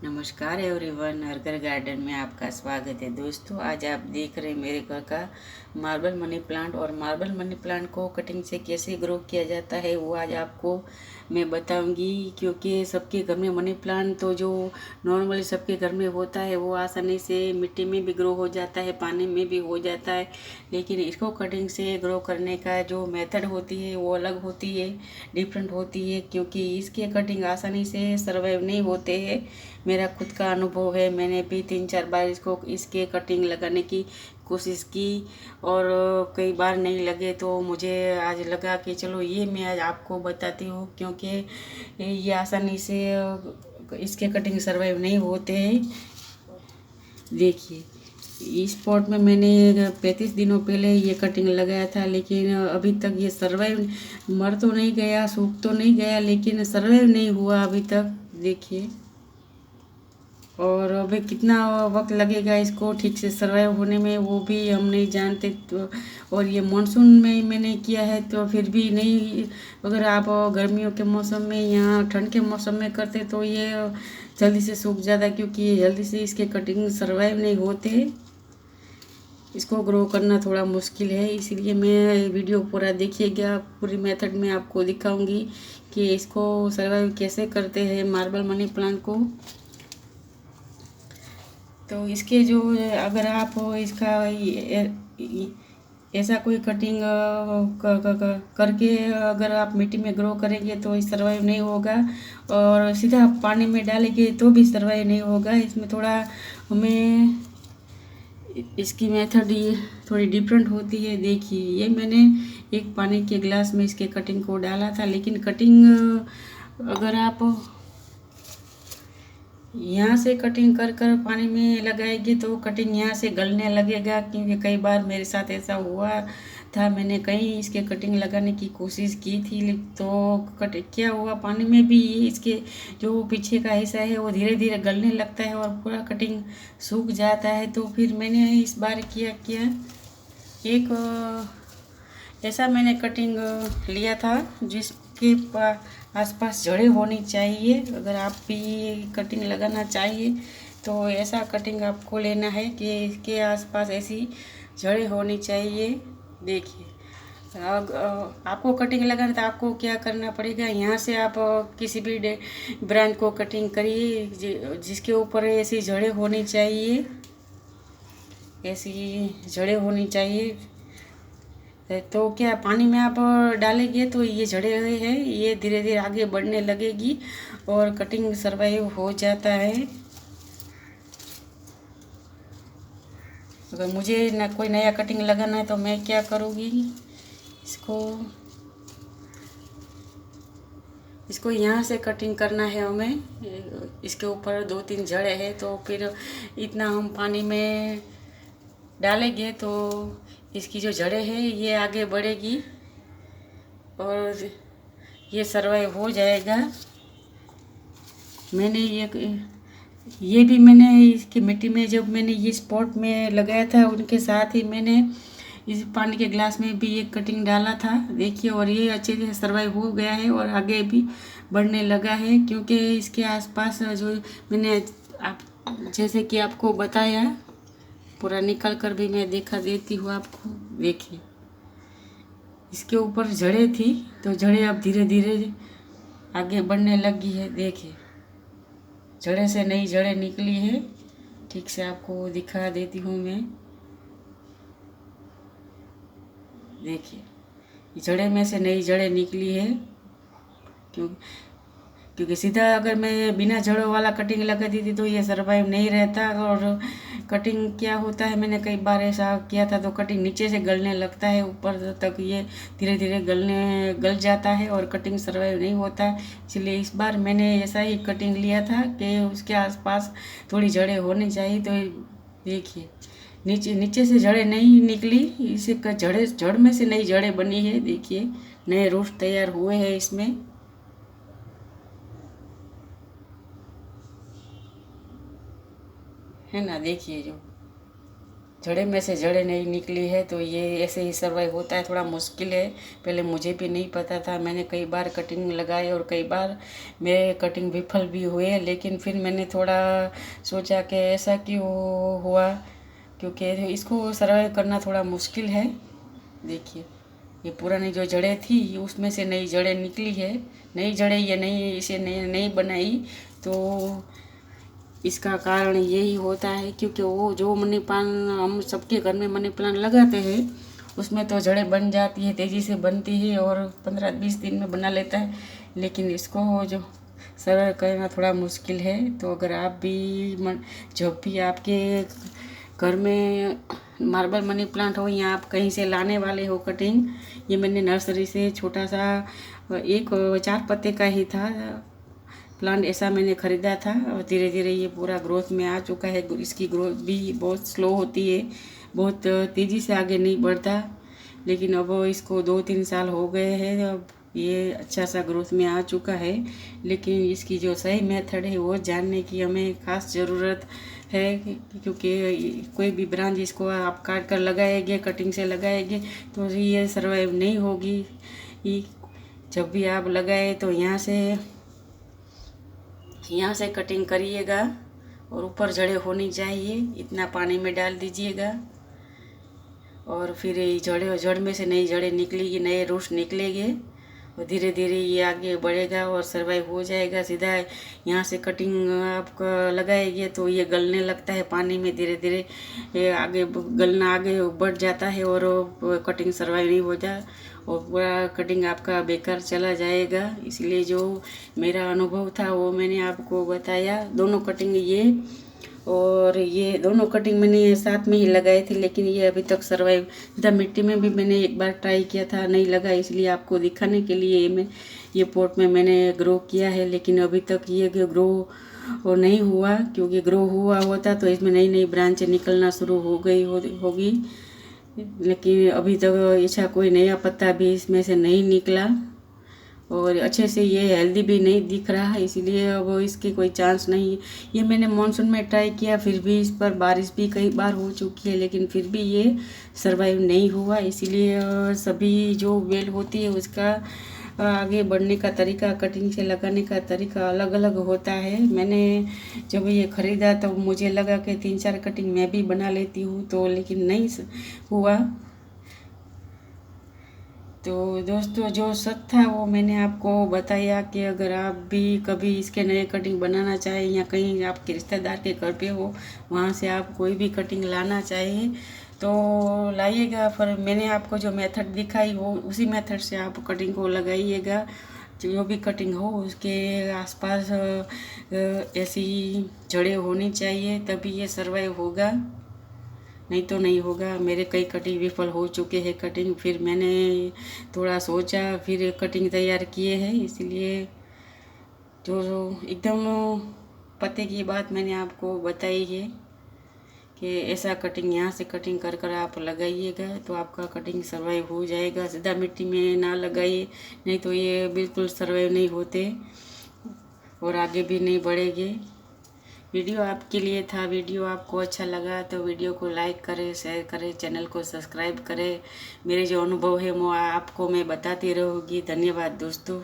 नमस्कार एवरीवन, हर घर गार्डन में आपका स्वागत है। दोस्तों, आज आप देख रहे हैं मेरे घर का मार्बल मनी प्लांट। और मार्बल मनी प्लांट को कटिंग से कैसे ग्रो किया जाता है वो आज आपको मैं बताऊंगी। क्योंकि सबके घर में मनी प्लांट तो जो नॉर्मली सबके घर में होता है वो आसानी से मिट्टी में भी ग्रो हो जाता है, पानी में भी हो जाता है। लेकिन इसको कटिंग से ग्रो करने का जो मेथड होती है वो अलग होती है, डिफरेंट होती है। क्योंकि इसके कटिंग आसानी से सर्वाइव नहीं होते हैं। मेरा खुद का अनुभव है, मैंने भी 3-4 बार इसके कटिंग लगाने की कोशिश की और कई बार नहीं लगे। तो मुझे आज लगा कि चलो ये मैं आज आपको बताती हूँ, क्योंकि ये आसानी से इसके कटिंग सर्वाइव नहीं होते हैं। देखिए, इस पॉट में मैंने 35 दिनों पहले ये कटिंग लगाया था, लेकिन अभी तक ये सर्वाइव मर तो नहीं गया, सूख तो नहीं गया, लेकिन सर्वाइव नहीं हुआ अभी तक। देखिए, और अभी कितना वक्त लगेगा इसको ठीक से सर्वाइव होने में वो भी हम नहीं जानते। तो और ये मानसून में मैंने किया है तो फिर भी नहीं, अगर आप गर्मियों के मौसम में या ठंड के मौसम में करते तो ये जल्दी से सूख जाता, क्योंकि ये जल्दी से इसके कटिंग सर्वाइव नहीं होते। इसको ग्रो करना थोड़ा मुश्किल है, इसलिए मैं वीडियो पूरा देखिएगा। पूरी मेथड में आपको दिखाऊंगी कि इसको सर्वाइव कैसे करते हैं मार्बल मनी प्लांट को। तो इसके जो, अगर आप इसका ऐसा कोई कटिंग करके अगर आप मिट्टी में ग्रो करेंगे तो इस सर्वाइव नहीं होगा, और सीधा पानी में डालेंगे तो भी सर्वाइव नहीं होगा। इसमें थोड़ा हमें इसकी मेथड ये थोड़ी डिफरेंट होती है। देखिए, ये मैंने एक पानी के गिलास में इसके कटिंग को डाला था, लेकिन कटिंग अगर आप यहाँ से कटिंग कर कर पानी में लगाएगी तो कटिंग यहाँ से गलने लगेगा। क्योंकि कई बार मेरे साथ ऐसा हुआ था, मैंने कहीं इसके कटिंग लगाने की कोशिश की थी तो क्या हुआ, पानी में भी इसके जो पीछे का हिस्सा है वो धीरे धीरे गलने लगता है और पूरा कटिंग सूख जाता है। तो फिर मैंने इस बार किया एक ऐसा मैंने कटिंग लिया था जिसके आसपास जड़ें होनी चाहिए। अगर आप भी कटिंग लगाना चाहिए तो ऐसा कटिंग आपको लेना है कि इसके आसपास ऐसी जड़ें होनी चाहिए। देखिए, आपको कटिंग लगाना तो आपको क्या करना पड़ेगा, यहाँ से आप किसी भी ब्रांच को कटिंग करिए जिसके ऊपर ऐसी जड़ें होनी चाहिए, ऐसी जड़ें होनी चाहिए। तो क्या पानी में आप डालेंगे तो ये जड़े हुए हैं, ये धीरे धीरे आगे बढ़ने लगेगी और कटिंग सर्वाइव हो जाता है। अगर मुझे ना कोई नया कटिंग लगाना है तो मैं क्या करूँगी, इसको यहाँ से कटिंग करना है हमें। इसके ऊपर 2-3 जड़ें हैं, तो फिर इतना हम पानी में डालेंगे तो इसकी जो जड़ें हैं ये आगे बढ़ेगी और ये सर्वाइव हो जाएगा। मैंने ये भी मैंने इसकी मिट्टी में जब मैंने ये स्पॉट में लगाया था उनके साथ ही मैंने इस पानी के ग्लास में भी एक कटिंग डाला था। देखिए, और ये अच्छे से सर्वाइव हो गया है और आगे भी बढ़ने लगा है, क्योंकि इसके आसपास जो मैंने आप जैसे कि आपको बताया पूरा निकल कर भी मैं दिखा देती हूँ आपको। देखिए, इसके ऊपर जड़ें थी तो जड़ें अब धीरे धीरे आगे बढ़ने लगी है। देखिए, जड़ें से नई जड़ें निकली है, ठीक से आपको दिखा देती हूँ मैं। देखिए, जड़ें में से नई जड़ें निकली है। क्योंकि सीधा अगर मैं बिना जड़ों वाला कटिंग लगा दी थी तो ये सर्वाइव नहीं रहता। और कटिंग क्या होता है, मैंने कई बार ऐसा किया था तो कटिंग नीचे से गलने लगता है, ऊपर तक ये धीरे धीरे गल जाता है और कटिंग सर्वाइव नहीं होता है। इसलिए इस बार मैंने ऐसा ही कटिंग लिया था कि उसके आसपास थोड़ी जड़ें होनी चाहिए। तो देखिए, नीचे से जड़ें नहीं निकली, इसे जड़ में से नई जड़ें बनी है। देखिए, नए रूट तैयार हुए हैं इसमें। है ना, देखिए जो जड़े में से जड़े नहीं निकली है, तो ये ऐसे ही सर्वाइव होता है। थोड़ा मुश्किल है, पहले मुझे भी नहीं पता था। मैंने कई बार कटिंग लगाई और कई बार मेरे कटिंग विफल भी हुए, लेकिन फिर मैंने थोड़ा सोचा कि ऐसा क्यों हुआ, क्योंकि इसको सर्वाइव करना थोड़ा मुश्किल है। देखिए, ये पुरानी जो जड़ें थी उसमें से नई जड़ें निकली है। नई जड़ें ये इसे नहीं बनाई, तो इसका कारण यही होता है क्योंकि वो जो मनी प्लांट हम सबके घर में मनी प्लांट लगाते हैं उसमें तो जड़ें बन जाती है, तेज़ी से बनती है और 15-20 दिन में बना लेता है। लेकिन इसको जो सरल करना थोड़ा मुश्किल है। तो अगर आप भी जब भी आपके घर में मार्बल मनी प्लांट हो या आप कहीं से लाने वाले हो कटिंग, ये मैंने नर्सरी से छोटा सा एक 4 पत्ते का ही था प्लांट, ऐसा मैंने ख़रीदा था। और धीरे धीरे ये पूरा ग्रोथ में आ चुका है। इसकी ग्रोथ भी बहुत स्लो होती है, बहुत तेज़ी से आगे नहीं बढ़ता, लेकिन अब इसको 2-3 साल हो गए हैं, अब ये अच्छा सा ग्रोथ में आ चुका है। लेकिन इसकी जो सही मेथड है वो जानने की हमें ख़ास ज़रूरत है, क्योंकि कोई भी ब्रांच इसको आप काट कर लगाएंगे, कटिंग से लगाएंगे तो ये सर्वाइव नहीं होगी। जब भी आप लगाए तो यहाँ से कटिंग करिएगा और ऊपर जड़ें होनी चाहिए, इतना पानी में डाल दीजिएगा और फिर जड़ में से नई जड़ें निकलेगी, नए रूट्स निकलेंगे और धीरे धीरे ये आगे बढ़ेगा और सर्वाइव हो जाएगा। सीधा यहाँ से कटिंग आप लगाएंगे तो ये गलने लगता है पानी में, धीरे धीरे ये आगे गलना आगे बढ़ जाता है और कटिंग सर्वाइव नहीं हो जाए और पूरा कटिंग आपका बेकार चला जाएगा। इसलिए जो मेरा अनुभव था वो मैंने आपको बताया। दोनों कटिंग ये और ये दोनों कटिंग मैंने साथ में ही लगाए थे, लेकिन ये अभी तक सर्वाइव सीधा मिट्टी में भी मैंने एक बार ट्राई किया था, नहीं लगा। इसलिए आपको दिखाने के लिए ये पॉट में मैंने ग्रो किया है, लेकिन अभी तक ये ग्रो और नहीं हुआ, क्योंकि ग्रो हुआ होता तो इसमें नई नई ब्रांचें निकलना शुरू हो गई होगी। लेकिन अभी तक ऐसा कोई नया पत्ता भी इसमें से नहीं निकला और अच्छे से ये हेल्दी भी नहीं दिख रहा है, इसीलिए अब इसकी कोई चांस नहीं है। ये मैंने मानसून में ट्राई किया, फिर भी इस पर बारिश भी कई बार हो चुकी है, लेकिन फिर भी ये सर्वाइव नहीं हुआ। इसीलिए सभी जो बेल होती है उसका आगे बढ़ने का तरीका, कटिंग से लगाने का तरीका अलग अलग होता है। मैंने जब ये ख़रीदा तो मुझे लगा कि 3-4 कटिंग मैं भी बना लेती हूँ, तो लेकिन नहीं हुआ। तो दोस्तों, जो सच था वो मैंने आपको बताया कि अगर आप भी कभी इसके नए कटिंग बनाना चाहें या कहीं आपके रिश्तेदार के घर पे हो, वहाँ से आप कोई भी कटिंग लाना चाहिए तो लाइएगा। पर मैंने आपको जो मेथड दिखाई वो उसी मेथड से आप कटिंग को लगाइएगा। जो भी कटिंग हो उसके आसपास ऐसी जड़ें होनी चाहिए, तभी ये सर्वाइव होगा, नहीं तो नहीं होगा। मेरे कई कटिंग विफल हो चुके हैं कटिंग, फिर मैंने थोड़ा सोचा, फिर कटिंग तैयार किए हैं। इसलिए जो एकदम पते की बात मैंने आपको बताई है कि ऐसा कटिंग यहाँ से कटिंग कर कर आप लगाइएगा तो आपका कटिंग सर्वाइव हो जाएगा। सीधा मिट्टी में ना लगाइए, नहीं तो ये बिल्कुल सर्वाइव नहीं होते और आगे भी नहीं बढ़ेंगे। वीडियो आपके लिए था। वीडियो आपको अच्छा लगा तो वीडियो को लाइक करें, शेयर करें, चैनल को सब्सक्राइब करें। मेरे जो अनुभव है वो आपको मैं बताती रहूँगी। धन्यवाद दोस्तों।